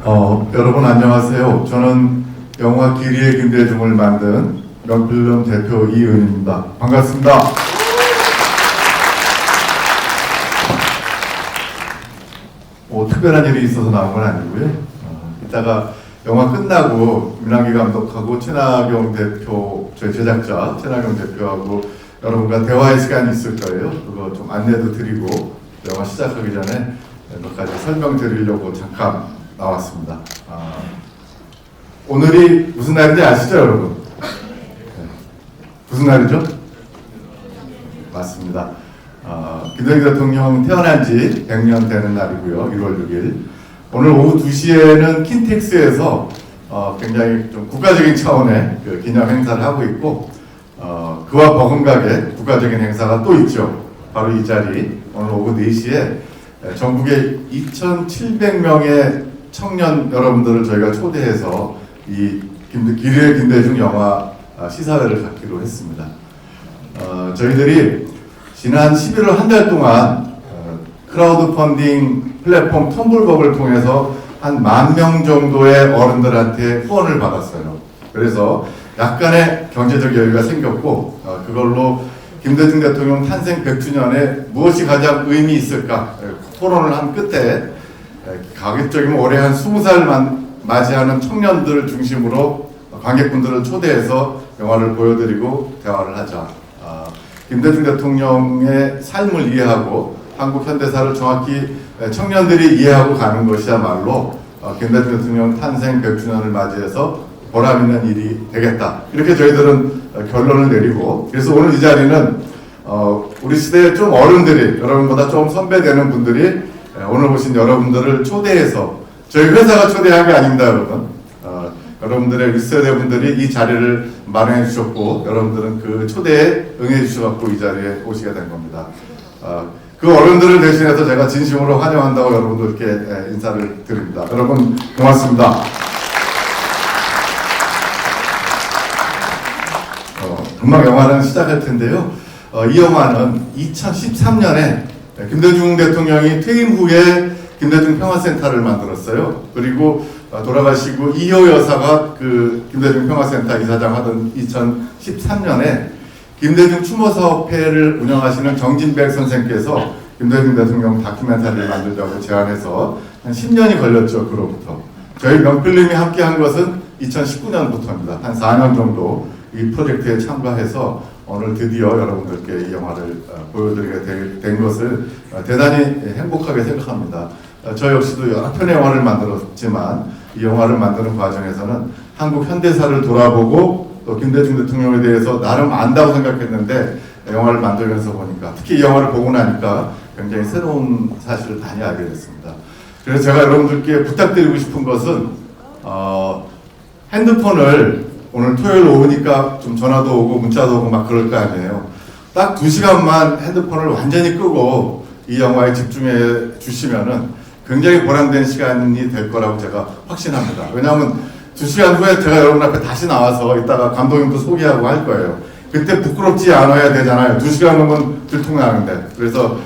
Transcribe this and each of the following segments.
여러분 안녕하세요. 저는 영화 기리의 김대중을 만든 명필름 대표 이은입니다. 반갑습니다. 특별한 일이 있어서 나온 건 아니고요. 이따가 영화 끝나고 민항기 감독하고 최나경 대표, 저희 제작자 최나경 대표하고 여러분과 대화의 시간이 있을 거예요. 그거 좀 안내도 드리고 영화 시작하기 전에 몇 가지 설명드리려고 잠깐 나왔습니다. 오늘이 무슨 날인지 아시죠, 여러분? 네. 무슨 날이죠? 맞습니다. 김대중 대통령 태어난 지 100년 되는 날이고요. 1월 6일. 오늘 오후 2시에는 킨텍스에서 굉장히 좀 국가적인 차원의 그 기념 행사를 하고 있고, 그와 버금가게 국가적인 행사가 또 있죠. 바로 이 자리, 오늘 오후 4시에 전국의 2,700명의 청년 여러분들을 저희가 초대해서 이 기리의 김대중 영화 시사회를 갖기로 했습니다. 저희들이 지난 11월 한 달 동안 크라우드 펀딩 플랫폼 텀블벅을 통해서 한 10,000명 정도의 어른들한테 후원을 받았어요. 그래서 약간의 경제적 여유가 생겼고, 그걸로 김대중 대통령 탄생 100주년에 무엇이 가장 의미 있을까 토론을 한 끝에 가급적이면 올해 한 20살 맞이하는 청년들을 중심으로 관객분들을 초대해서 영화를 보여드리고 대화를 하자. 김대중 대통령의 삶을 이해하고 한국 현대사를 정확히 청년들이 이해하고 가는 것이야말로 김대중 대통령 탄생 100주년을 맞이해서 보람 있는 일이 되겠다. 이렇게 저희들은 결론을 내리고, 그래서 오늘 이 자리는 우리 시대의 좀 어른들이, 여러분보다 좀 선배되는 분들이 오늘 오신 여러분들을 초대해서, 저희 회사가 초대한 게 아닙니다, 여러분. 여러분들의 윗세대 분들이 이 자리를 마련해 주셨고, 여러분들은 그 초대에 응해 주셔서 이 자리에 오시게 된 겁니다. 그 어른들을 대신해서 제가 진심으로 환영한다고 여러분들께 인사를 드립니다. 여러분 고맙습니다. 금방 영화는 시작할 텐데요. 이 영화는 2013년에 김대중 대통령이 퇴임 후에 김대중 평화센터를 만들었어요. 그리고 돌아가시고 이효 여사가 그 김대중 평화센터 이사장 하던 2013년에 김대중 추모사업회를 운영하시는 정진백 선생께서 김대중 대통령 다큐멘터리를 만들자고 제안해서 한 10년이 걸렸죠. 그로부터. 저희 명필님이 함께한 것은 2019년부터입니다. 한 4년 정도 이 프로젝트에 참가해서 오늘 드디어 여러분들께 이 영화를 보여드리게 된 것을 대단히 행복하게 생각합니다. 저 역시도 여러 편의 영화를 만들었지만 이 영화를 만드는 과정에서는 한국 현대사를 돌아보고 또 김대중 대통령에 대해서 나름 안다고 생각했는데 영화를 만들면서 보니까, 특히 이 영화를 보고 나니까 굉장히 새로운 사실을 많이 알게 됐습니다. 그래서 제가 여러분들께 부탁드리고 싶은 것은 핸드폰을 오늘 토요일 오후니까 좀 전화도 오고 문자도 오고 막 그럴 거 아니에요. 딱 2시간만 핸드폰을 완전히 끄고 이 영화에 집중해 주시면은 굉장히 보람된 시간이 될 거라고 제가 확신합니다. 왜냐하면 2시간 후에 제가 여러분 앞에 다시 나와서 이따가 감독님도 소개하고 할 거예요. 그때 부끄럽지 않아야 되잖아요. 2시간 넘으면 들통나는데. 그래서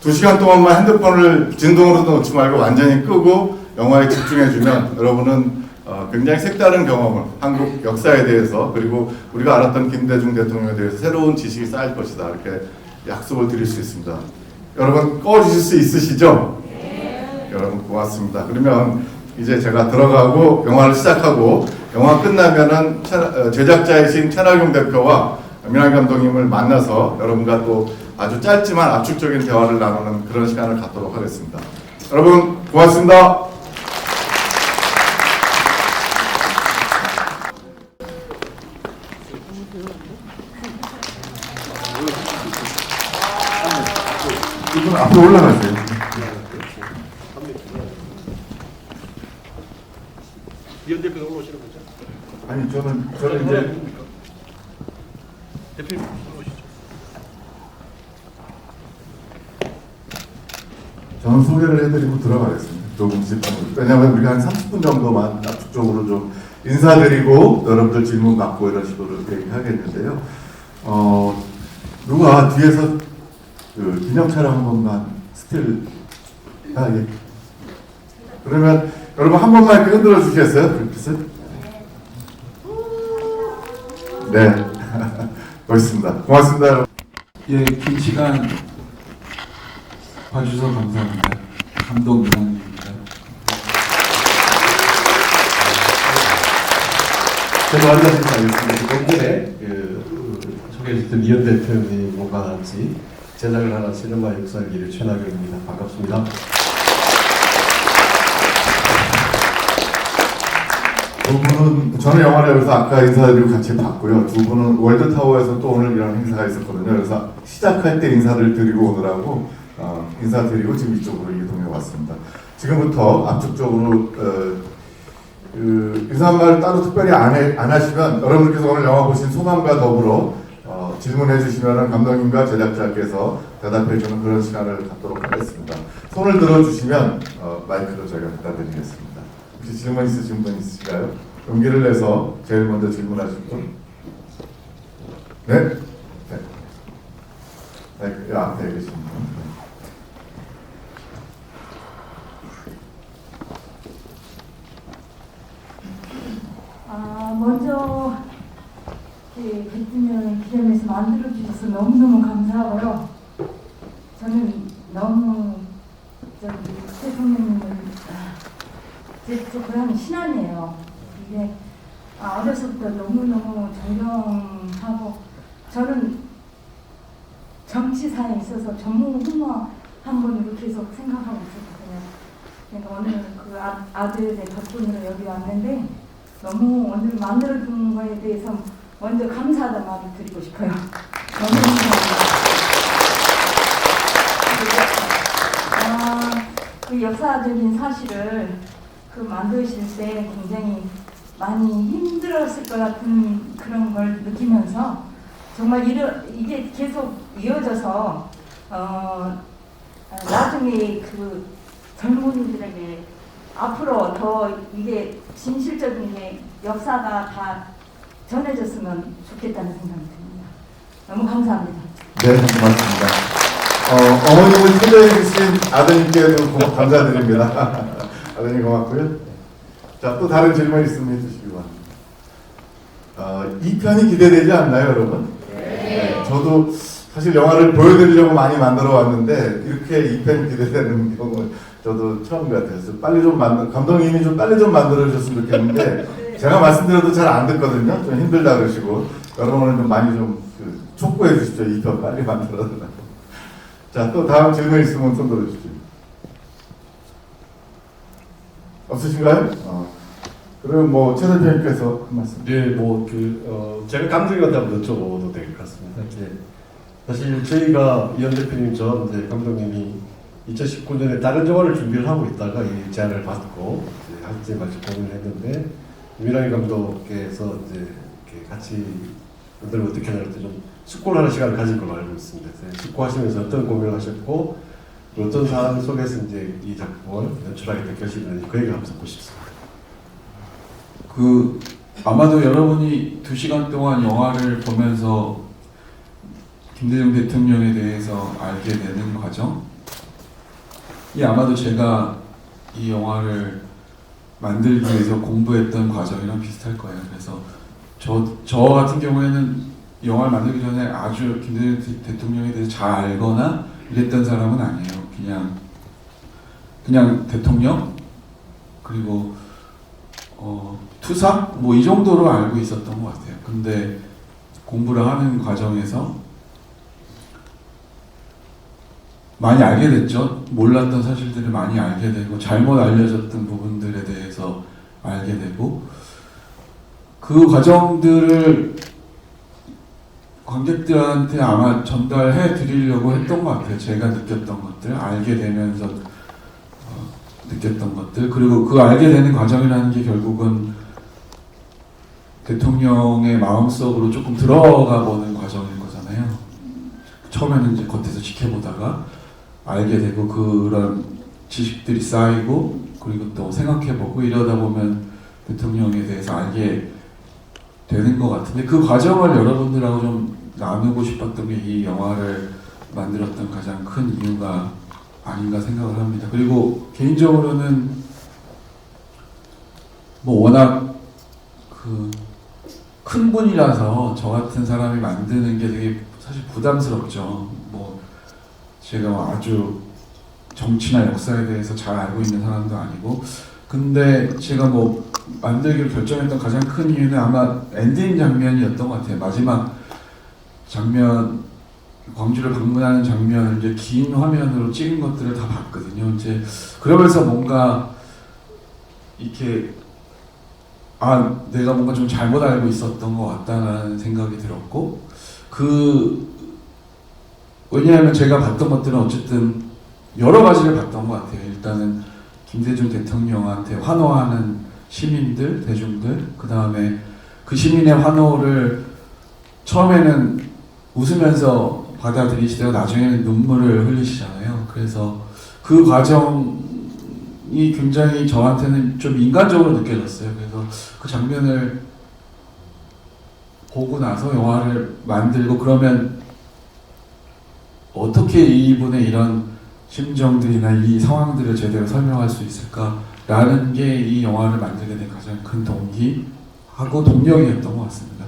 2시간 동안만 핸드폰을 진동으로도 놓지 말고 완전히 끄고 영화에 집중해주면 여러분은 굉장히 색다른 경험을, 한국 역사에 대해서, 그리고 우리가 알았던 김대중 대통령에 대해서 새로운 지식이 쌓일 것이다. 이렇게 약속을 드릴 수 있습니다. 여러분 꺼주실 수 있으시죠? 네. 여러분 고맙습니다. 그러면 이제 제가 들어가고 영화를 시작하고, 영화 끝나면은 제작자이신 최나경 대표와 민항기 감독님을 만나서 여러분과 또 아주 짧지만 압축적인 대화를 나누는 그런 시간을 갖도록 하겠습니다. 여러분 고맙습니다. 이분 앞으로 올라가세요. 위원 대표가 올라오시는 거죠? 아니 저는 이제 대표님 올라오시죠. 저는 소개를 해드리고 들어가겠습니다. 조금씩. 왜냐하면 우리가 한 30분 정도만 압축적으로 좀 인사드리고 여러분들 질문 받고 이런 식으로 얘기하겠는데요. 누가 뒤에서 기념 촬영 한 번만 스틸. 예. 그러면 여러분 한 번만 이렇게 흔들어 주시겠어요? 불빛을? 네. 멋있습니다. 고맙습니다, 여러분. 예, 긴 시간 봐주셔서 감사합니다. 감독 이상입니다. 저도 앉아서 알겠습니다. 좀 전에 소개해주셨던 이현 대표님과 같이 제작을 하는 시네마 역사기를 최나경입니다. 반갑습니다. 두 분은 저는 영화를 여기서 아까 인사드리고 같이 봤고요. 두 분은 월드타워에서 또 오늘 이런 행사가 있었거든요. 그래서 시작할 때 인사를 드리고 오느라고 인사드리고 지금 이쪽으로 이동해 왔습니다. 지금부터 앞쪽 쪽으로 인사말을 따로 특별히 안 하시면 여러분들께서 오늘 영화 보신 소감과 더불어 질문해 주시면 감독님과 제작자께서 대답해 주는 그런 시간을 갖도록 하겠습니다. 손을 들어 주시면 마이크로 저희가 갖다 드리겠습니다. 혹시 질문 있으신 분 있으실까요? 용기를 내서 제일 먼저 질문하실 분? 네? 네. 네, 앞에 계신 분. 먼저 대통령의 기념해서 만들어 주셔서 너무너무 감사하고요. 저는 너무 대통령님을 제 고향이 신안이에요. 이게 어려서부터 너무너무 존경하고 저는 정치사에 있어서 전무후무한 분으로 계속 생각하고 있었거든요. 그러니까 오늘 그 아들의 덕분으로 여기 왔는데 너무 오늘 만들어준 거에 대해서 먼저 감사하다는 말을 드리고 싶어요. 너무 감사합니다. 그 역사적인 사실을 만드실 때 굉장히 많이 힘들었을 것 같은 그런 걸 느끼면서 정말 이게 계속 이어져서 나중에 그 젊은이들에게 앞으로 더 이게 진실적인 게 역사가 다 전해졌으면 좋겠다는 생각이 듭니다. 너무 감사합니다. 네, 고맙습니다. 어머님을 초대해 주신 아드님께도 감사드립니다. 아드님 고맙고요. 자, 또 다른 질문 있으면 해주시기 바랍니다. 2편이 기대되지 않나요, 여러분? 네. 저도 사실 영화를 보여드리려고 많이 만들어 왔는데 이렇게 2편이 기대되는 경우는 저도 처음 같아요. 그래서 빨리 좀 감독님이 좀 빨리 좀 만들어 줬으면 좋겠는데 제가 말씀드려도 잘 안 듣거든요. 좀 힘들다 그러시고 여러분은 좀 많이 좀 촉구해 주십시오. 2편 빨리 만들어 달라고. 자, 또 다음 질문 있으면 손 들어 주십시오. 없으신가요? 그럼 뭐 최 대표님께서 한 말씀. 네, 제가 감독님한테 한번 여쭤봐도 될 것 같습니다. 사실 저희가 이현 대표님 전 감독님이 2019년에 다른 영화를 준비를 하고 있다가 이 제안을 받고 할지 말지 고민을 했는데 유민환 감독께서 이렇게 같이 만들면 어떻게 할지 좀 숙고를 하는 시간을 가질 걸로 알고 있습니다. 숙고하시면서 어떤 고민을 하셨고 어떤 상황 속에서 이제 이 작품을 연출하게 된 결심을 그 얘기를 한번 듣고 싶습니다. 아마도 여러분이 2시간 동안 영화를 보면서 김대중 대통령에 대해서 알게 되는 과정, 이 아마도 제가 이 영화를 만들기 위해서 공부했던 과정이랑 비슷할 거예요. 그래서 저 같은 경우에는 영화를 만들기 전에 아주 김대중 대통령에 대해서 잘 알거나 이랬던 사람은 아니에요. 그냥 대통령 그리고 투사 뭐 이 정도로 알고 있었던 것 같아요. 근데 공부를 하는 과정에서 많이 알게 됐죠. 몰랐던 사실들을 많이 알게 되고 잘못 알려졌던 부분들에 대해서 알게 되고 그 과정들을 관객들한테 아마 전달해 드리려고 했던 것 같아요. 제가 느꼈던 것들, 알게 되면서 느꼈던 것들, 그리고 그 알게 되는 과정이라는 게 결국은 대통령의 마음속으로 조금 들어가 보는 과정인 거잖아요. 처음에는 이제 겉에서 지켜보다가 알게 되고 그런 지식들이 쌓이고 그리고 또 생각해보고 이러다 보면 대통령에 대해서 알게 되는 것 같은데 그 과정을 여러분들하고 좀 나누고 싶었던 게 이 영화를 만들었던 가장 큰 이유가 아닌가 생각을 합니다. 그리고 개인적으로는 뭐 워낙 큰 분이라서 저 같은 사람이 만드는 게 되게 사실 부담스럽죠. 뭐 제가 뭐 아주 정치나 역사에 대해서 잘 알고 있는 사람도 아니고, 근데 제가 뭐 만들기로 결정했던 가장 큰 이유는 아마 엔딩 장면이었던 것 같아요. 마지막 장면, 광주를 방문하는 장면을 이제 긴 화면으로 찍은 것들을 다 봤거든요. 이제 그러면서 뭔가 이렇게 내가 뭔가 좀 잘못 알고 있었던 것 같다는 생각이 들었고, 왜냐하면 제가 봤던 것들은 어쨌든 여러 가지를 봤던 것 같아요. 일단은 김대중 대통령한테 환호하는 시민들, 대중들, 그 다음에 그 시민의 환호를 처음에는 웃으면서 받아들이시다가 나중에는 눈물을 흘리시잖아요. 그래서 그 과정이 굉장히 저한테는 좀 인간적으로 느껴졌어요. 그래서 그 장면을 보고 나서 영화를 만들고, 그러면 어떻게 이분의 이런 심정들이나 이 상황들을 제대로 설명할 수 있을까라는 게 이 영화를 만들게 된 가장 큰 동기하고 동력이었던 것 같습니다.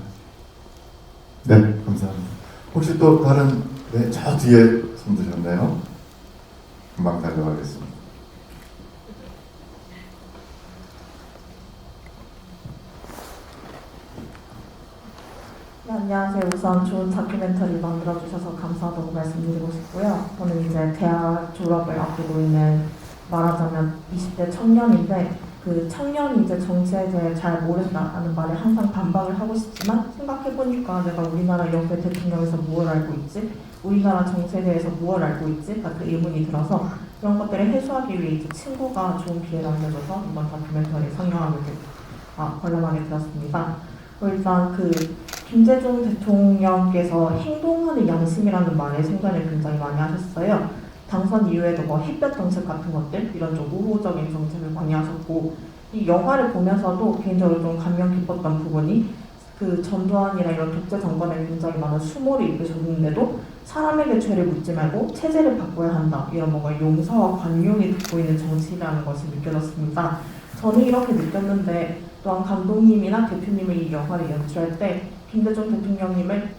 네, 감사합니다. 혹시 또 다른, 네, 저 뒤에 손 드셨네요. 금방 달려가겠습니다. 네, 안녕하세요. 우선 좋은 다큐멘터리 만들어주셔서 감사하다고 말씀드리고 싶고요. 저는 이제 대학 졸업을 앞두고 있는, 말하자면 20대 청년인데, 그 청년이 이제 정치에 대해 잘 모른다라는 말에 항상 반박을 하고 싶지만, 생각해보니까 내가 우리나라 역대 대통령에서 무엇을 알고 있지? 우리나라 정치에 대해서 무엇을 알고 있지? 그 의문이 들어서 그런 것들을 해소하기 위해 이제 친구가 좋은 기회를 알려줘서 이번 다큐멘터리에 상영하게 관람하게 되었습니다. 일단 김대중 대통령께서 행동하는 양심이라는 말에 생각을 굉장히 많이 하셨어요. 당선 이후에도 뭐 햇볕 정책 같은 것들, 이런 좀 우호적인 정책을 많이 하셨고, 이 영화를 보면서도 개인적으로 좀 감명 깊었던 부분이, 전두환이나 이런 독재 정권에 굉장히 많은 수모를 입으셨는데도 사람에게 죄를 묻지 말고 체제를 바꿔야 한다, 이런 뭔가 용서와 관용이 돋보이는 정치라는 것이 느껴졌습니다. 저는 이렇게 느꼈는데, 또한 감독님이나 대표님이 이 영화를 연출할 때 김대중 대통령님을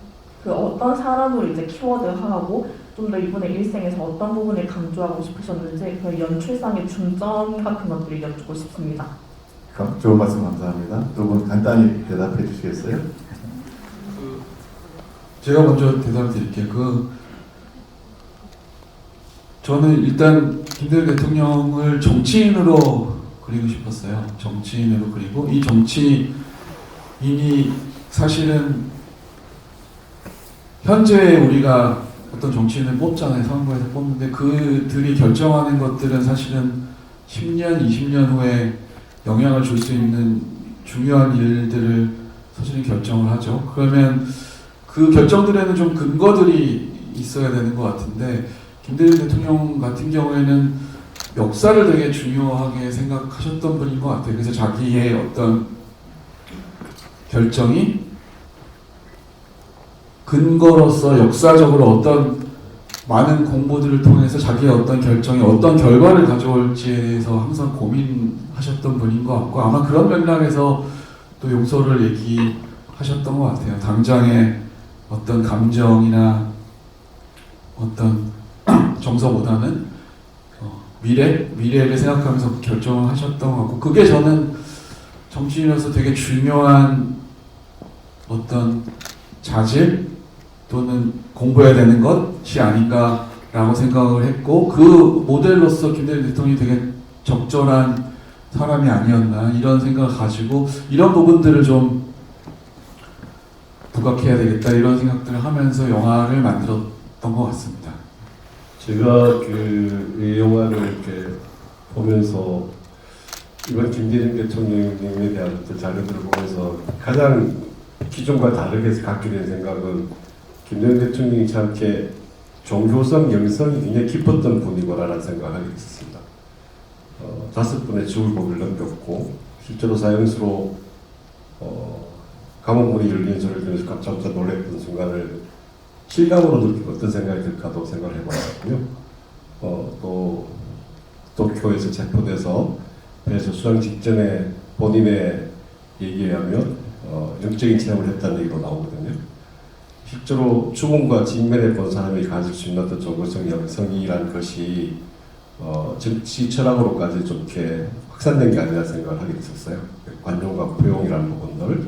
어떤 사람으로 이제 키워드하고 좀 더 이분의 일생에서 어떤 부분을 강조하고 싶으셨는지 그 연출상의 중점 같은 것들을 여쭙고 싶습니다. 좋은 말씀 감사합니다. 두 분 간단히 대답해 주시겠어요? 제가 먼저 대답을 드릴게요. 저는 일단 김대중 대통령을 정치인으로 그리고 싶었어요. 정치인으로 그리고, 이 정치인이 사실은 현재 우리가 어떤 정치인을 뽑잖아요. 선거에서 뽑는데 그들이 결정하는 것들은 사실은 10년, 20년 후에 영향을 줄 수 있는 중요한 일들을 사실은 결정을 하죠. 그러면 그 결정들에는 좀 근거들이 있어야 되는 것 같은데, 김대중 대통령 같은 경우에는 역사를 되게 중요하게 생각하셨던 분인 것 같아요. 그래서 자기의 어떤 결정이 근거로서 역사적으로 어떤 많은 공부들을 통해서 자기의 어떤 결정이 어떤 결과를 가져올지에 대해서 항상 고민하셨던 분인 것 같고, 아마 그런 맥락에서 또 용서를 얘기하셨던 것 같아요. 당장의 어떤 감정이나 어떤 정서보다는 미래를 생각하면서 결정을 하셨던 것 같고, 그게 저는 정치인으로서 되게 중요한 어떤 자질 또는 공부해야 되는 것이 아닌가라고 생각을 했고, 그 모델로서 김대중 대통령이 되게 적절한 사람이 아니었나, 이런 생각을 가지고 이런 부분들을 좀 부각해야 되겠다, 이런 생각들을 하면서 영화를 만들었던 것 같습니다. 제가 이 영화를 이렇게 보면서 이번 김대중 대통령님에 대한 어떤 자료들을 보면서 가장 기존과 다르게 갖게 된 생각은, 김대중 대통령이 참 이렇게 종교성, 영성이 굉장히 깊었던 분이구나라는 생각을 하게 됐습니다. 5번의 지울복을 넘겼고, 실제로 사형수로 감옥문이 열리는 소리를 들으면서 깜짝 놀랐던 순간을 실감으로 느끼고 어떤 생각이 들까도 생각을 해봤고요. 또 도쿄에서 체포돼서 배에서 수상 직전에 본인의 얘기에 의하면 영적인 체험을 했다는 얘기도 나오거든요. 실제로 죽음과 직면해 본 사람이 가질 수 있는 어떤 종교적 영성이라는 것이 정치 철학으로까지 좀 이렇게 확산된 게 아니라 생각을 하게 됐었어요. 관용과 포용이라는 부분들,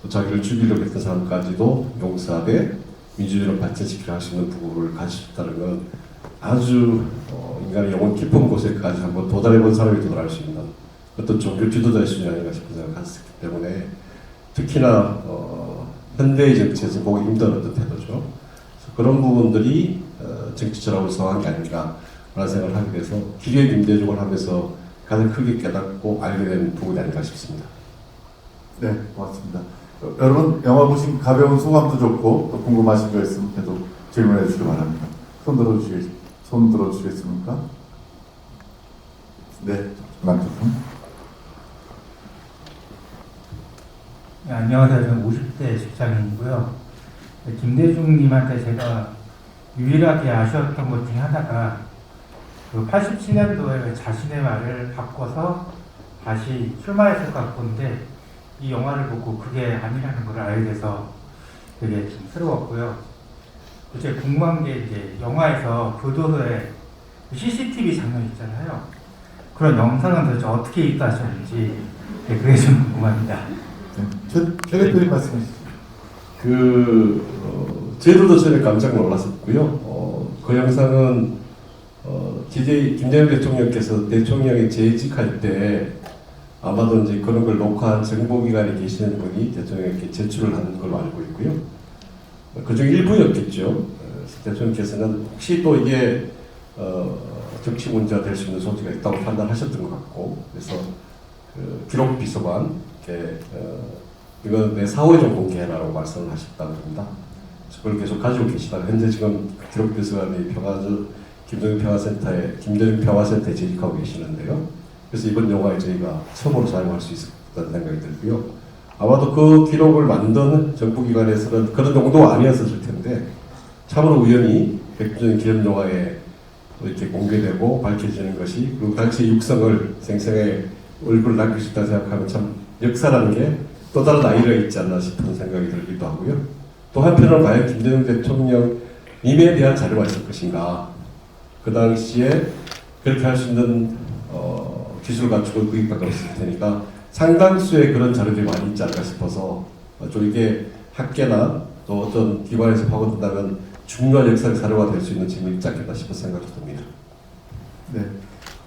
또 자기를 죽이려고 했던 사람까지도 용서하되 민주주의를 발전시키려 할 수 있는 부분을 가질 수 있다는 건 아주 인간의 영혼 깊은 곳에까지 한번 도달해 본 사람이 도달할 수 있는 어떤 종교 지도자의 수준이 아닌가 싶은 생각을 했기 때문에 특히나 현대의 정치에서 보기 힘든 어떤 태도죠. 그래서 그런 부분들이 정치 철학을 성한 게 아닌가라는 생각을 하게 돼서 기류의 김대중을 하면서 가장 크게 깨닫고 알게 된 부분이 아닌가 싶습니다. 네, 고맙습니다. 여러분 영화 보신 가벼운 소감도 좋고 또 궁금하신 거 있으면 계속 질문해 주시기 바랍니다. 손 들어주시겠습니까? 네, 만족합니다. 네, 안녕하세요. 저는 50대 직장인이고요. 김대중님한테 제가 유일하게 아쉬웠던 것 중에 하나가 그 87년도에 자신의 말을 바꿔서 다시 출마했을 것 같은데 이 영화를 보고 그게 아니라는 걸 알게 돼서 되게 좀 새로웠고요. 제가 궁금한 게 이제 영화에서 교도소에 CCTV 장면 있잖아요. 그런 영상은 도대체 어떻게 입수하셨는지 그게 좀 궁금합니다. 최 대표님 말씀하시죠. 저희들도 전에 깜짝 놀랐었고요. 그 영상은 김대중 대통령께서 대통령이 재직할 때 아마도 이제 그런 걸 녹화한 정보기관에 계시는 분이 대통령에게 제출을 하는 걸로 알고 있고요. 그중 일부였겠죠. 대통령께서는 혹시 또 이게 정치 문제가 될 수 있는 소지가 있다고 판단하셨던 것 같고, 그래서 기록 비서관께 이건 내 사후에 좀 공개해라라고 말씀을 하셨다고 합니다. 그걸 계속 가지고 계시다가 현재 지금 기록 비서관이 김대중 평화센터에 재직하고 계시는데요. 그래서 이번 영화에 저희가 처음으로 사용할 수 있었다는 생각이 들고요. 아마도 그 기록을 만든 정부기관에서는 그런 용도가 아니었을 텐데 참으로 우연히 백주년 기념영화에 이렇게 공개되고 밝혀지는 것이 그리고 당시의 육성을 생생하게 얼굴을 남길 수 있다고 생각하면 참 역사라는 게 또 다른 나이가 있지 않나 싶은 생각이 들기도 하고요. 또 한편으로 과연 김대중 대통령님에 대한 자료가 있을 것인가, 그 당시에 그렇게 할 수 있는 기술 갖추고 구입밖에 없을 테니까 상당수의 그런 자료들이 많이 있지 않을까 싶어서 좀 이게 학계나 또 어떤 기관에서 파고든다면 중요한 역사적 자료가 될 수 있는 질문이 있지 않겠나 싶은 생각이 듭니다. 네.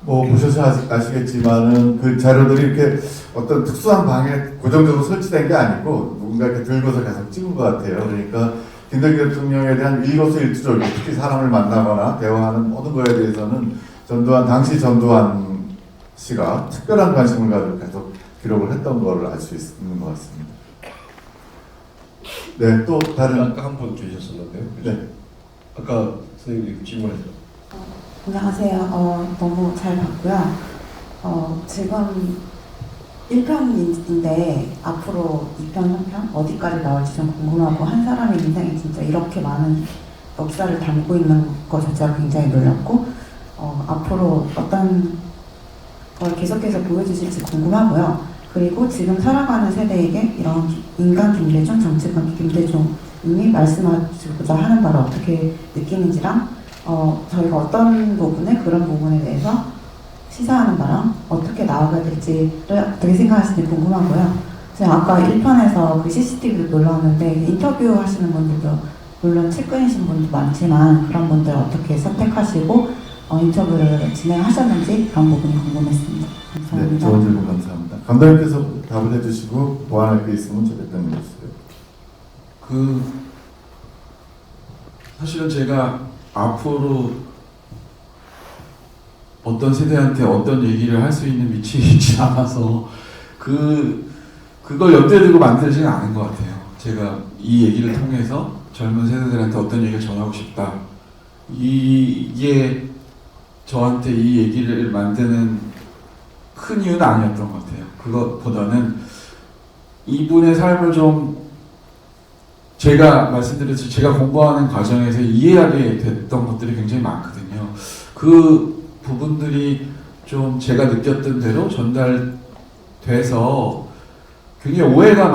뭐 보셔서 아시겠지만은 그 자료들이 이렇게 어떤 특수한 방에 고정적으로 설치된 게 아니고 누군가 이렇게 들고서 계속 찍은 것 같아요. 그러니까 김대중 대통령에 대한 일거수일투족, 특히 사람을 만나거나 대화하는 모든 거에 대해서는 당시 전두환 씨가 특별한 관심을 가지고 계속 기록을 했던 걸 알 수 있는 것 같습니다. 네, 또 다른 아까 한 분 계셨었는데요. 네. 아까 선생님이 질문하셨죠. 안녕하세요. 너무 잘 봤고요. 지금 1편인데 앞으로 2편, 3편 어디까지 나올지 좀 궁금하고, 한 사람의 인생에 진짜 이렇게 많은 역사를 담고 있는 것 자체가 굉장히 놀랍고, 앞으로 어떤 걸 계속해서 보여주실지 궁금하고요. 그리고 지금 살아가는 세대에게 이런 인간 김대중, 정치관 김대중님이 말씀하시고자 하는 바를 어떻게 느끼는지랑 저희가 어떤 부분에 그런 부분에 대해서 시사하는 바랑 어떻게 나아가야 될지를 어떻게 생각하시는지 궁금하고요. 제가 아까 1편에서 그 CCTV도 놀라웠는데 인터뷰 하시는 분들도 물론 측근이신 분도 많지만 그런 분들 어떻게 선택하시고 인터뷰를 진행하셨는지 그런 부분이 궁금했습니다. 네, 감사합니다. 좋은 질문 감사합니다. 감독님께서 답을 해주시고 보완할 게 있으면 저 대표님 해주세요. 사실은 제가 앞으로 어떤 세대한테 어떤 얘기를 할 수 있는 위치에 있지 않아서 그걸 염두에 두고 만들지는 않은 것 같아요. 제가 이 얘기를 통해서 젊은 세대들한테 어떤 얘기를 전하고 싶다. 이게 저한테 이 얘기를 만드는 큰 이유는 아니었던 것 같아요. 그것보다는 이분의 삶을 좀 제가 말씀드렸듯이 제가 공부하는 과정에서 이해하게 됐던 것들이 굉장히 많거든요. 그 부분들이 좀 제가 느꼈던 대로 전달되는 돼서 굉장히 오해가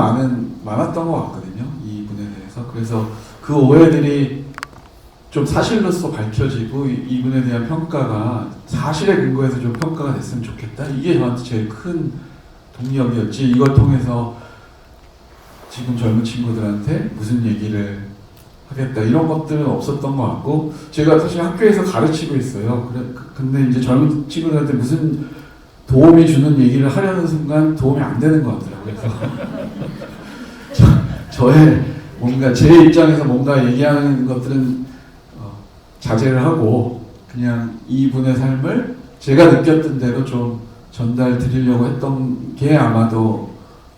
많았던 것 같거든요. 이 분에 대해서. 그래서 그 오해들이 좀 사실로서 밝혀지고 이분에 대한 평가가 사실에 근거해서 좀 평가가 됐으면 좋겠다. 이게 저한테 제일 큰 동력이었지. 이걸 통해서 지금 젊은 친구들한테 무슨 얘기를 하겠다 이런 것들은 없었던 것 같고, 제가 사실 학교에서 가르치고 있어요. 근데 이제 젊은 친구들한테 무슨 도움이 주는 얘기를 하려는 순간 도움이 안 되는 것 같더라고요. 그래서 저의 뭔가 제 입장에서 뭔가 얘기하는 것들은 자제를 하고 그냥 이분의 삶을 제가 느꼈던 대로 좀 전달 드리려고 했던 게 아마도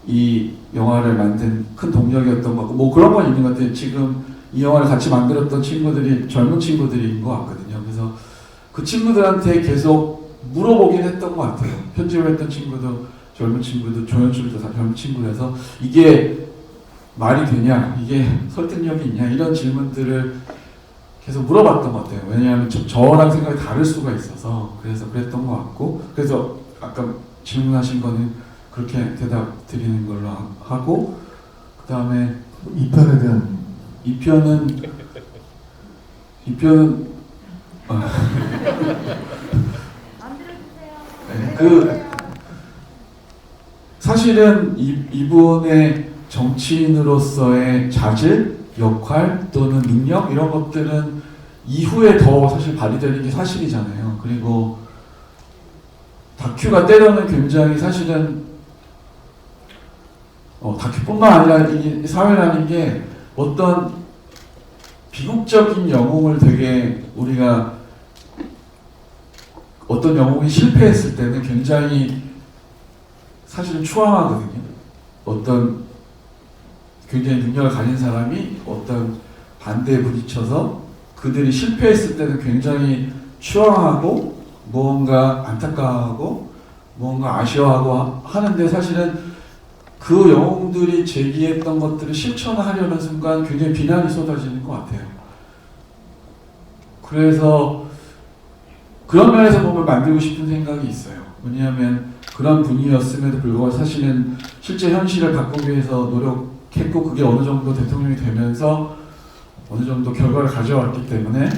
이 영화를 만든 큰 동력이었던 것 같고, 뭐 그런 건 있는 것 같아요. 지금 이 영화를 같이 만들었던 친구들이 젊은 친구들인 것 같거든요. 그래서 그 친구들한테 계속 물어보긴 했던 것 같아요. 편집을 했던 친구도 젊은 친구도 조연출도 다 젊은 친구라서 이게 말이 되냐, 이게 설득력이 있냐 이런 질문들을 계속 물어봤던 것 같아요. 왜냐하면 저랑 생각이 다를 수가 있어서 그래서 그랬던 것 같고, 그래서 아까 질문하신 거는 그렇게 대답 드리는 걸로 하고, 그 다음에 2편에 대한 2편은 네, 사실은 이분의 정치인으로서의 자질, 역할 또는 능력 이런 것들은 이후에 더 사실 발휘되는 게 사실이잖아요. 그리고 다큐가 때로는 굉장히 사실은 다큐뿐만 아니라 이 사회라는 게 어떤 비극적인 영웅을 되게 우리가 어떤 영웅이 실패했을 때는 굉장히 사실은 추앙하거든요. 어떤 굉장히 능력을 가진 사람이 어떤 반대에 부딪혀서 그들이 실패했을 때는 굉장히 추앙하고 뭔가 안타까워하고 뭔가 아쉬워하고 하는데, 사실은 그 영웅들이 제기했던 것들을 실천하려는 순간 굉장히 비난이 쏟아지는 것 같아요. 그래서 그런 면에서 보면 만들고 싶은 생각이 있어요. 왜냐하면 그런 분위기였음에도 불구하고 사실은 실제 현실을 바꾸기 위해서 노력했고, 그게 어느 정도 대통령이 되면서 어느 정도 결과를 가져왔기 때문에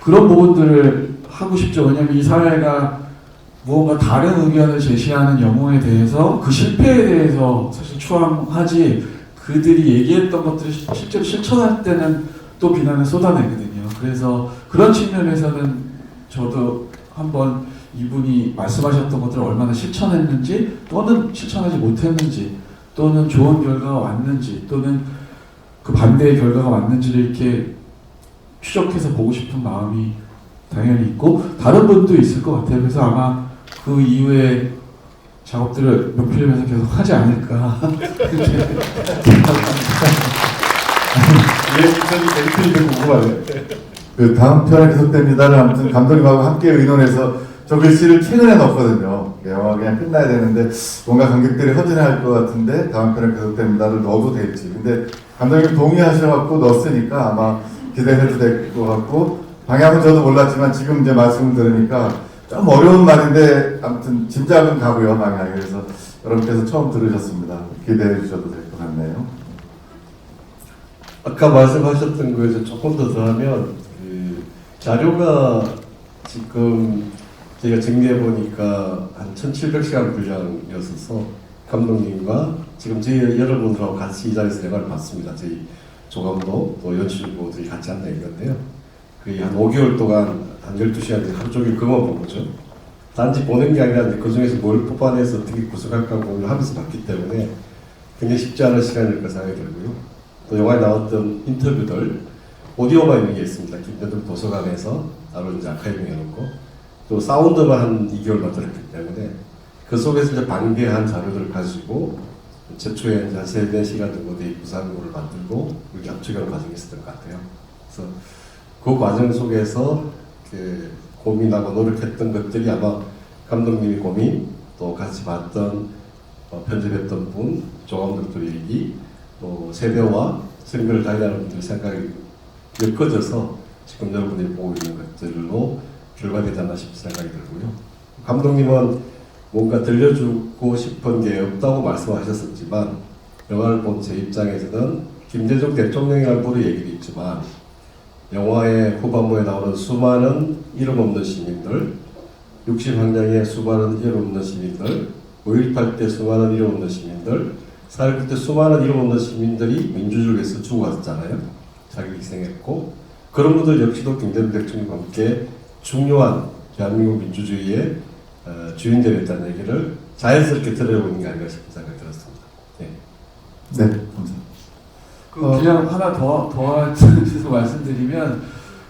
그런 부분들을 하고 싶죠. 왜냐하면 이 사회가 무언가 다른 의견을 제시하는 영웅에 대해서 그 실패에 대해서 사실 추앙하지, 그들이 얘기했던 것들을 실제로 실천할 때는 또 비난을 쏟아내거든요. 그래서 그런 측면에서는 저도 한번 이분이 말씀하셨던 것들을 얼마나 실천했는지 또는 실천하지 못했는지 또는 좋은 결과가 왔는지 또는 그 반대의 결과가 왔는지를 이렇게 추적해서 보고 싶은 마음이 당연히 있고, 다른 분도 있을 것 같아요. 그래서 아마 그 이후에 작업들을 몇 필름에서 계속 하지 않을까. 그 다음 편에 계속됩니다를 아무튼 감독님하고 함께 의논해서 저 글씨를 최근에 넣었거든요. 영화가 그냥 끝나야 되는데 뭔가 관객들이 허전해할 것 같은데 다음 편에 계속됩니다를 넣어도 될지. 근데 감독님 동의하셔갖고 넣었으니까 아마 기대해도 될 것 같고, 방향은 저도 몰랐지만 지금 이제 말씀을 들으니까 좀 어려운 말인데 아무튼 짐작은 가고요, 방향이. 그래서 여러분께서 처음 들으셨습니다. 기대해 주셔도 될 것 같네요. 아까 말씀하셨던 거에서 조금 더 더하면 그 자료가 지금 제가 정리해 보니까 한 1,700시간 분량이었어서 감독님과 지금 저희 여러분들하고 같이 이 자리에서 영화를 봤습니다. 저희 조감독 또 연출부들이 같이 한다 이건데요. 거의 한 5개월 동안 한 12시간 하루 종일 그만 본 거죠. 단지 보는 게 아니라 그 중에서 뭘 뽑아내서 어떻게 구성할까 고민을 하면서 봤기 때문에 굉장히 쉽지 않은 시간일 까 생각이 들고요. 또 영화에 나왔던 인터뷰들 오디오만 있는 게 있습니다. 김대중 도서관에서 따로 이제 아카이빙 해놓고 또 사운드만 한 2개월 만들었기 때문에 그 속에서 이제 방대한 자료들을 가지고 최초에 이제 한 3-4시간 정도 된 부산물을 만들고 이렇게 압축하는 과정이 있었던 것 같아요. 그래서 그 과정 속에서 그 고민하고 노력했던 것들이 아마 감독님의 고민, 또 같이 봤던 편집했던 분, 조감독들 얘기, 또 세대와 생명을 달리하는 분들의 생각이 엮어져서 지금 여러분들이 보고 있는 것들로 결과되지 않나 싶은 생각이 들고요. 감독님은 뭔가 들려주고 싶은 게 없다고 말씀하셨었지만 영화를 본 제 입장에서는 김대중 대통령이라는 분의 얘기도 있지만 영화의 후반부에 나오는 수많은 이름 없는 시민들, 60항쟁의 수많은 이름 없는 시민들, 5.18 때 수많은 이름 없는 시민들, 4.19 때 수많은 이름 없는 시민들이 민주주의를 위해서 죽어갔잖아요. 자기 희생했고 그런 분들 역시도 김대중 대통령과 함께 중요한 대한민국 민주주의의 주인들이 있다는 얘기를 자연스럽게 들어오고 있는 게 아닌가 싶은 생각이 들었습니다. 네. 네, 감사합니다. 그냥 하나 더 해서 말씀드리면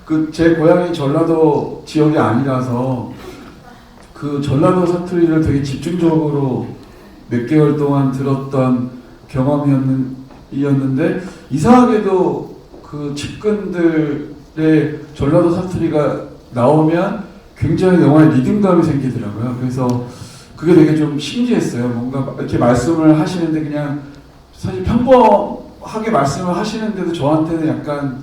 그 제 고향이 전라도 지역이 아니라서 그 전라도 사투리를 되게 집중적으로 몇 개월 동안 들었던 경험이었는데 이상하게도 그 측근들의 전라도 사투리가 나오면 굉장히 영화에 리듬감이 생기더라고요. 그래서 그게 되게 좀 신기했어요. 뭔가 이렇게 말씀을 하시는데 그냥 사실 평범하게 말씀을 하시는데도 저한테는 약간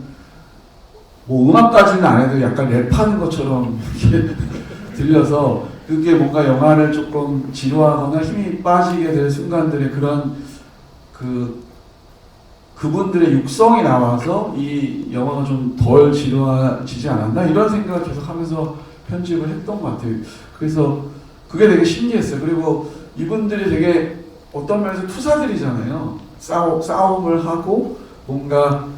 뭐 음악까지는 안 해도 약간 랩하는 것처럼 이렇게 들려서 그게 뭔가 영화를 조금 지루하거나 힘이 빠지게 될 순간들의 그런 그분들의 육성이 나와서 이 영화가 좀 덜 지루하지 않았나 이런 생각을 계속 하면서 편집을 했던 것 같아요. 그래서 그게 되게 신기했어요. 그리고 이분들이 되게 어떤 면에서 투사들이잖아요. 싸움을 하고 뭔가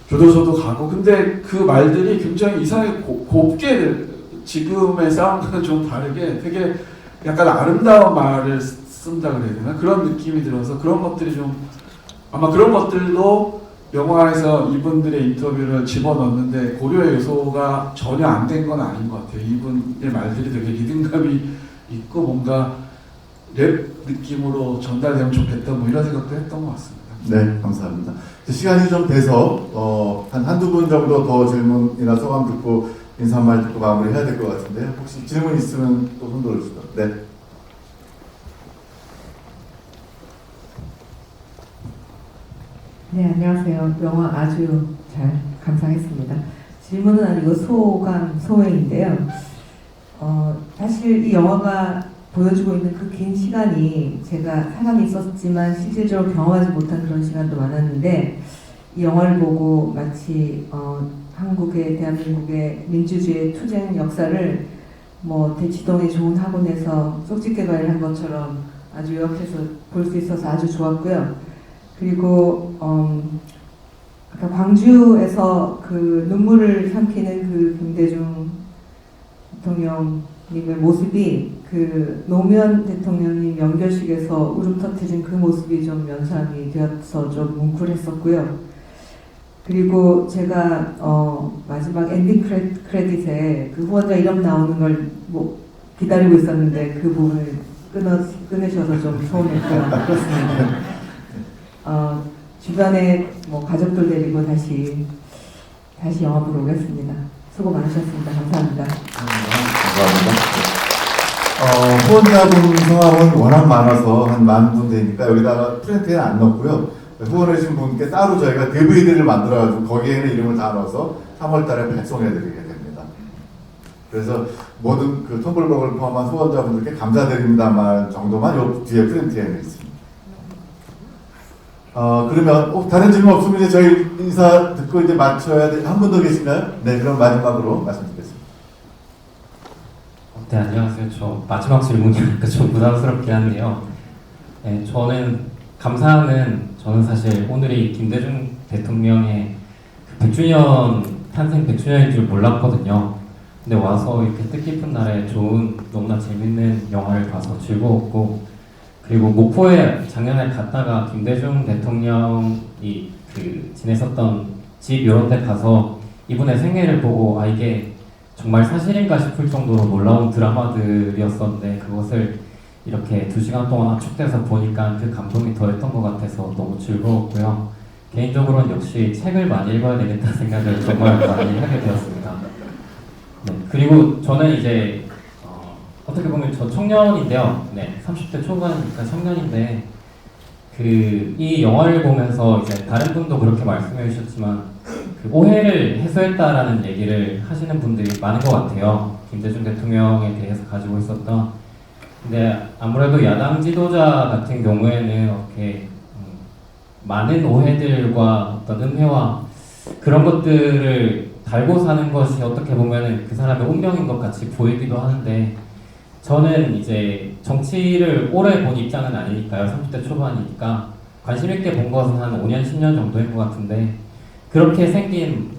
교도소도 가고 근데 그 말들이 굉장히 이상하게 곱게 지금의 싸움과는 좀 다르게 되게 약간 아름다운 말을 쓴다 그래야 되나 그런 느낌이 들어서 그런 것들이 좀 아마 그런 것들도 영화에서 이분들의 인터뷰를 집어넣는데 고려의 요소가 전혀 안 된 건 아닌 것 같아요. 이분의 말들이 되게 리듬감이 있고 뭔가 랩 느낌으로 전달되면 좋겠다 뭐 이런 생각도 했던 것 같습니다. 네, 감사합니다. 시간이 좀 돼서 한두 분 정도 더 질문이나 소감 듣고 인사 한 말 듣고 마무리 해야 될 것 같은데요. 혹시 질문 있으면 또 손 들어주시죠. 네. 네, 안녕하세요. 영화 아주 잘 감상했습니다. 질문은 아니고 소감, 소회인데요. 사실 이 영화가 보여주고 있는 그 긴 시간이 제가 사람이 있었지만 실질적으로 경험하지 못한 그런 시간도 많았는데 이 영화를 보고 마치 한국의 대한민국의 민주주의의 투쟁 역사를 뭐 대치동의 좋은 학원에서 쪽집게 과외를 한 것처럼 아주 요약해서 볼 수 있어서 아주 좋았고요. 그리고 아까 광주에서 그 눈물을 삼키는 그 김대중 대통령님의 모습이 그 노무현 대통령님 연결식에서 울음 터뜨린 그 모습이 좀 연상이 되어서 좀 뭉클했었고요. 그리고 제가 마지막 엔딩 크레딧에 그 후원자 이름 나오는 걸 뭐 기다리고 있었는데 그 부분을 끊으셔서 좀 서운했고요. 그렇습니다. 주변에 뭐 가족들 데리고 다시 영화 보러 오겠습니다. 수고 많으셨습니다. 감사합니다. 감사합니다. 후원자분 성함은 워낙 많아서 한 10,000분 되니까 여기다가 프린트에는 안 넣고요. 후원해주신 분께 따로 저희가 DVD를 만들어가지고 거기에는 이름을 다 넣어서 3월달에 배송해드리게 됩니다. 그래서 모든 그 텀블벅을 포함한 후원자분들께 감사드립니다 말 정도만 요 뒤에 프린트에는 있습니다. 그러면 다른 질문 없으면 이제 저희 인사 듣고 이제 마쳐야 돼. 한 분 더 계신가요? 네, 그럼 마지막으로 말씀드리겠습니다. 네, 안녕하세요. 저 마지막 질문이니까 좀 부담스럽긴 한데요. 네, 저는 사실 오늘이 김대중 대통령의 100주년 탄생 100주년인 줄 몰랐거든요. 근데 와서 이렇게 뜻깊은 날에 좋은 너무나 재밌는 영화를 봐서 즐거웠고 그리고 목포에 작년에 갔다가 김대중 대통령이 지냈었던 집 이런 데 가서 이분의 생애를 보고 이게 정말 사실인가 싶을 정도로 놀라운 드라마들이었었는데 그것을 이렇게 2시간 동안 압축돼서 보니까 그 감동이 더했던 것 같아서 너무 즐거웠고요. 개인적으로는 역시 책을 많이 읽어야 되겠다는 생각을 정말 많이 하게 되었습니다. 네, 그리고 저는 이제 어떻게 보면 저 청년인데요. 네, 30대 초반이니까 청년인데 이 영화를 보면서 이제 다른 분도 그렇게 말씀해 주셨지만 그 오해를 해소했다라는 얘기를 하시는 분들이 많은 것 같아요. 김대중 대통령에 대해서 가지고 있었던 근데 아무래도 야당 지도자 같은 경우에는 이렇게 많은 오해들과 어떤 음해와 그런 것들을 달고 사는 것이 어떻게 보면은 그 사람의 운명인 것 같이 보이기도 하는데, 저는 이제 정치를 오래 본 입장은 아니니까요. 30대 초반이니까 관심 있게 본 것은 한 5년, 10년 정도인 것 같은데, 그렇게 생긴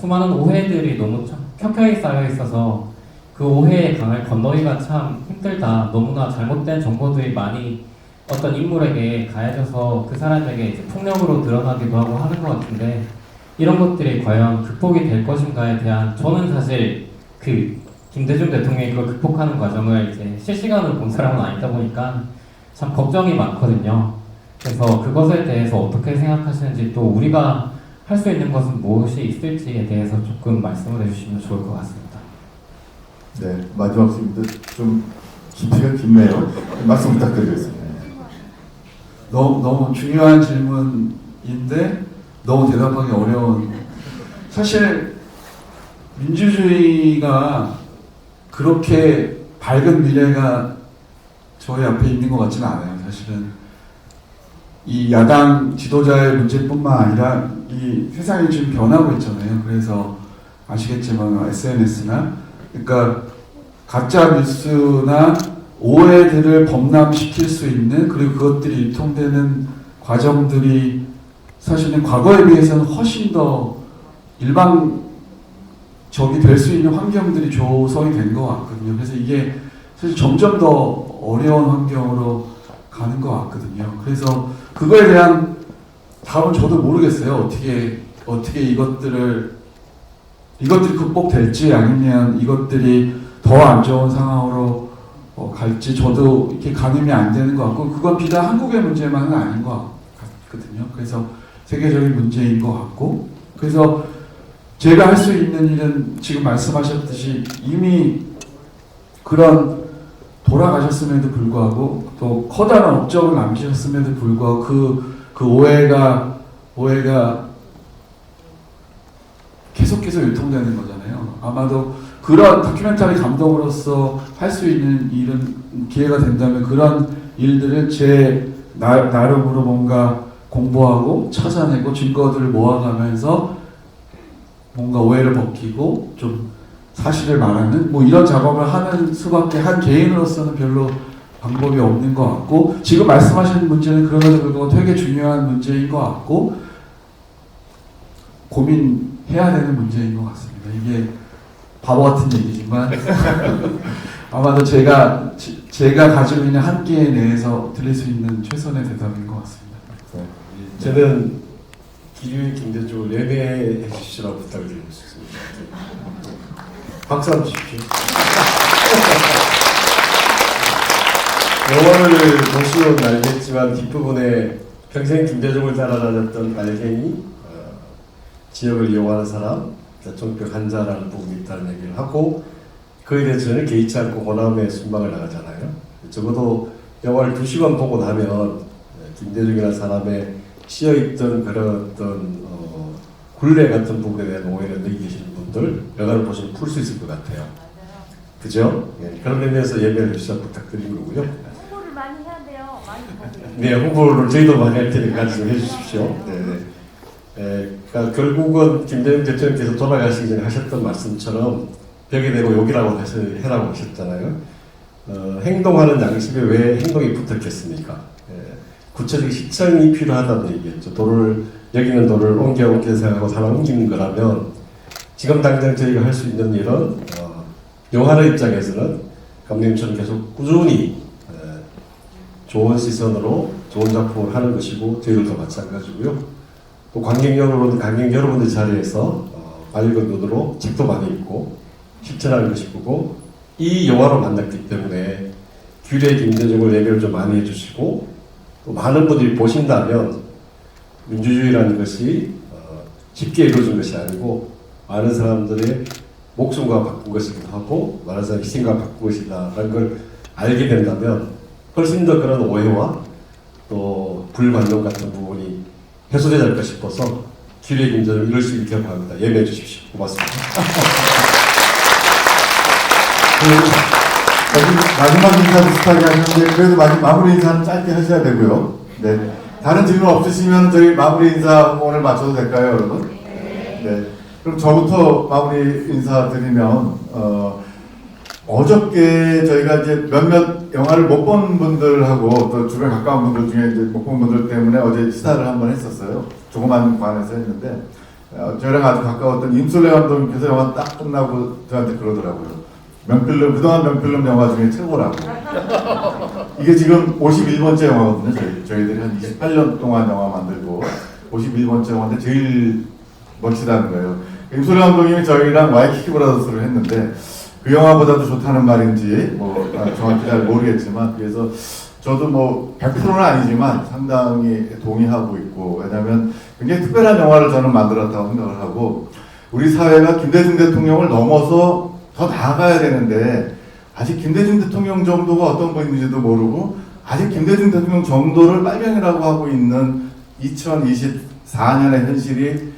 수많은 오해들이 너무 켜켜이 쌓여 있어서 그 오해의 강을 건너기가 참 힘들다. 너무나 잘못된 정보들이 많이 어떤 인물에게 가해져서 그 사람에게 이제 폭력으로 드러나기도 하고 하는 것 같은데, 이런 것들이 과연 극복이 될 것인가에 대한, 저는 사실 그 김대중 대통령이 그걸 극복하는 과정을 이제 실시간으로 본 사람은 아니다 보니까 참 걱정이 많거든요. 그래서 그것에 대해서 어떻게 생각하시는지, 또 우리가 할 수 있는 것은 무엇이 있을지에 대해서 조금 말씀을 해주시면 좋을 것 같습니다. 네, 마지막 질문도 좀 깊이가 깊네요. 말씀 부탁드리겠습니다. 너무 중요한 질문인데 너무 대답하기 어려운. 사실 민주주의가 그렇게 밝은 미래가 저희 앞에 있는 것 같지는 않아요. 사실은 이 야당 지도자의 문제뿐만 아니라 이 세상이 지금 변하고 있잖아요. 그래서 아시겠지만 SNS나, 그러니까 가짜 뉴스나 오해들을 범람시킬 수 있는, 그리고 그것들이 유통되는 과정들이 사실은 과거에 비해서는 훨씬 더 일방적이 될 수 있는 환경들이 조성이 된 것 같거든요. 그래서 이게 사실 점점 더 어려운 환경으로 가는 것 같거든요. 그래서 그거에 대한 답은 저도 모르겠어요. 어떻게 이것들이 극복될지, 아니면 이것들이 더 안 좋은 상황으로 갈지 저도 이렇게 가늠이 안 되는 것 같고, 그건 비단 한국의 문제만은 아닌 것 같거든요. 그래서 세계적인 문제인 것 같고, 그래서 제가 할 수 있는 일은 지금 말씀하셨듯이 이미 그런 돌아가셨음에도 불구하고, 또 커다란 업적을 남기셨음에도 불구하고 그 오해가 계속해서 유통되는 거잖아요. 아마도 그런 다큐멘터리 감독으로서 할 수 있는 일은, 기회가 된다면 그런 일들을 나름으로 뭔가 공부하고 찾아내고 증거들을 모아가면서 뭔가 오해를 벗기고 좀 사실을 말하는 뭐 이런 작업을 하는 수밖에, 한 개인으로서는 별로 방법이 없는 것 같고, 지금 말씀하신 문제는 그럼에도 불구하고 되게 중요한 문제인 것 같고 고민해야 되는 문제인 것 같습니다. 이게 바보 같은 얘기지만 아마도 제가 가지고 있는 한계 내에서 드릴 수 있는 최선의 대답인 것 같습니다. 저는 기류의 김대중을 예배해 주시라고 부탁을 드리고 싶습니다. 박수 한번 주십시오. 영화를 보시면 알겠지만 뒷부분에 평생 김대중을 따라다녔던 알갱이, 지역을 이용하는 사람, 종벽 한자라는 부분이 있다는 얘기를 하고, 그에 대해서 저는 개의치 않고 호남에 순방을 나가잖아요. 적어도 영화를 2시간 보고 나면 김대중이라는 사람의 씌어있던 그런 어떤 굴레 같은 부분에 대한 오해를 느끼고 계시는 분들, 영화를 보시면 풀 수 있을 것 같아요. 그죠? 예, 그런 의미에서 예배를 해주셔서 부탁드린 거고요. 홍보를 많이 해야 돼요. 많이 보세요. 네, 홍보를 저희도 많이 할 테니까 좀 해주십시오. 네. 그러니까 결국은 김대중 대통령께서 돌아가시기 전에 하셨던 말씀처럼 벽에 대고 욕이라고 해라고 하셨잖아요. 행동하는 양심에 왜 행동이 붙었겠습니까? 구체적인 실천이 필요하다는 얘기였죠. 여기는 돌을 옮겨 생각하고 사람 옮기는 거라면, 지금 당장 저희가 할 수 있는 일은 영화의 입장에서는 감독님처럼 계속 꾸준히 좋은 시선으로 좋은 작품을 하는 것이고, 저희들도 마찬가지고요. 또 관객 여러분들 자리에서 밝은 눈으로 책도 많이 읽고 실천하는 것이고, 이 영화로 만났기 때문에 규례 김대중을 예배를 좀 많이 해주시고, 또 많은 분들이 보신다면 민주주의라는 것이 쉽게 이루어진 것이 아니고 많은 사람들의 목숨과 바꾼 것이기도 하고, 많은 사람의 희생과 바꾼 것이다라는 걸 알게 된다면 훨씬 더 그런 오해와 또 불관용 같은 부분이 해소되지 않을까 싶어서 규례 김대중 이럴 수 있게 바랍니다. 예매해 주십시오. 고맙습니다. 마지막 인사 비슷하게 하셨는데 그래도 마무리 인사는 짧게 하셔야 되고요. 네. 다른 질문 없으시면 저희 마무리 인사 오늘 맞춰도 될까요, 여러분? 네. 그럼 저부터 마무리 인사 드리면 어저께 저희가 이제 몇몇 영화를 못 본 분들하고 또 주변 가까운 분들 중에 이제 못 본 분들 때문에 어제 시사를 한번 했었어요. 조그만 관에서 했는데 저희랑 아주 가까웠던 임술래 감독님께서 영화 딱 끝나고 저한테 그러더라고요. 명필름, 그동안 명필름 영화 중에 최고라고. 이게 지금 51번째 영화거든요. 저희들이 한 28년 동안 영화 만들고 51번째 영화인데 제일 멋지다는 거예요. 임술래 감독님이 저희랑 와이키키 브라더스를 했는데 그 영화보다도 좋다는 말인지 뭐 정확히 잘 모르겠지만 그래서 저도 뭐 100%는 아니지만 상당히 동의하고 있고 왜냐하면 굉장히 특별한 영화를 저는 만들었다고 생각을 하고 우리 사회가 김대중 대통령을 넘어서 더 나아가야 되는데 아직 김대중 대통령 정도가 어떤 분인지도 모르고 아직 김대중 대통령 정도를 빨갱이라고 하고 있는 2024년의 현실이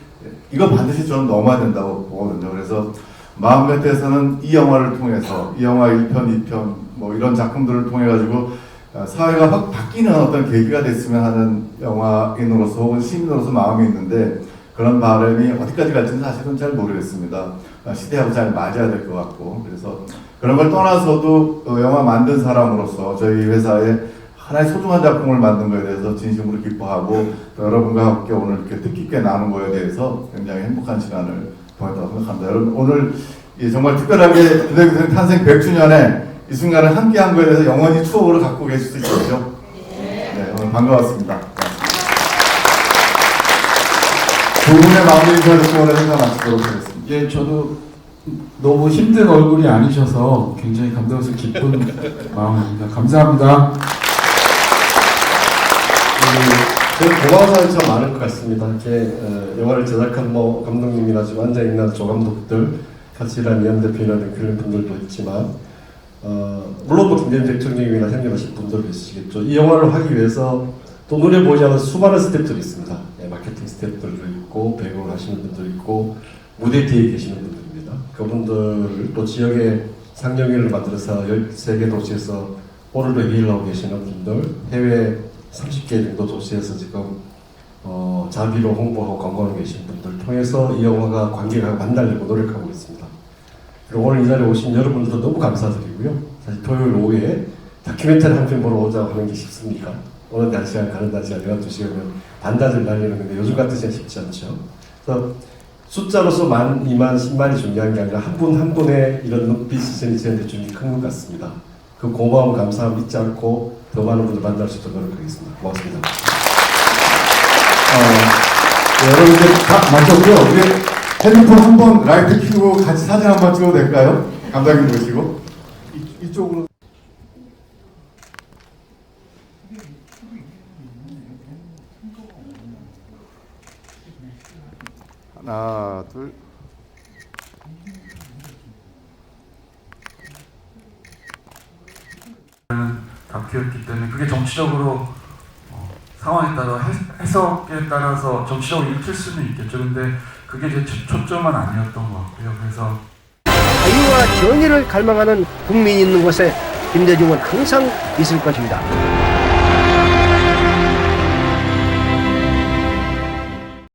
이거 반드시 저는 넘어야 된다고 보거든요. 그래서 마음 같아서는 이 영화를 통해서 이 영화 1편, 2편 뭐 이런 작품들을 통해 가지고 사회가 확 바뀌는 어떤 계기가 됐으면 하는 영화인으로서 혹은 시민으로서 마음이 있는데 그런 바람이 어디까지 갈지는 사실은 잘 모르겠습니다. 시대하고 잘 맞아야 될 것 같고 그래서 그런 걸 떠나서도 영화 만든 사람으로서 저희 회사에 하나의 소중한 작품을 만든 것에 대해서 진심으로 기뻐하고 또 여러분과 함께 오늘 이렇게 뜻깊게 나눈 거에 대해서 굉장히 행복한 시간을 보냈다고 생각합니다. 여러분 오늘 정말 특별하게 김대중 탄생 100주년에 이 순간을 함께한 거에 대해서 영원히 추억으로 갖고 계실 수 있겠죠? 네, 오늘 반가웠습니다. 두 분의 마무리 인사를 듣고 오늘 행사 마치도록 하겠습니다. 예, 저도 너무 힘든 얼굴이 아니셔서 굉장히 감동해서 기쁜 마음입니다. 감사합니다. 저는 고마운 사람이 참 많을 것 같습니다. 이렇게 영화를 제작한 뭐 감독님이나 지금 앉아 있는 조감독들, 같이 일한 이현 대표라는 그런 분들도 있지만, 물론 뭐 김대중 대통령이나 생겨나신 분들도 있으시겠죠. 이 영화를 하기 위해서 또 눈에 보이지 않는 수많은 스태프들이 있습니다. 마케팅 스태프들도 있고, 배우를 하시는 분도 있고, 무대 뒤에 계시는 분들입니다. 그분들 또 지역에 상영회를 만들어서 13개 도시에서 오늘도 회의를 하고 계시는 분들, 해외 30개 정도 도시에서 지금 자비로 홍보하고 광고하고 계신 분들 통해서 이 영화가 관객하고 만나려고 노력하고 있습니다. 그리고 오늘 이 자리에 오신 여러분들도 너무 감사드리고요. 사실 토요일 오후에 다큐멘터리 한 편 보러 오자고 하는 게 쉽습니까? 오는 1시간 가는 1시간 12시간이면 반다들 날리는 건데 요즘 같은 시간 쉽지 않죠. 그래서 숫자로서 1만, 2만, 10만이 중요한 게 아니라 한 분 한 분의 이런 눈빛 시선이 저한테 중요히 큰 것 같습니다. 그 고마움 감사함 잊지 않고 더 많은 분들 만날 수 있도록 노력하겠습니다. 고맙습니다. 여러분들 다 마쳤고요. 우리 핸드폰 한번 라이트 켜고 같이 사진 한번 찍어도 될까요? 감독님 보시고 이쪽으로. 하나, 둘. 다큐였기 때문에 그게 정치적으로 상황에 따라 해석에 따라서 정치적으로 읽힐 수는 있겠죠. 근데 그게 제 초점은 아니었던 것 같고요. 그래서 자유와 정의를 갈망하는 국민이 있는 곳에 김대중은 항상 있을 것입니다.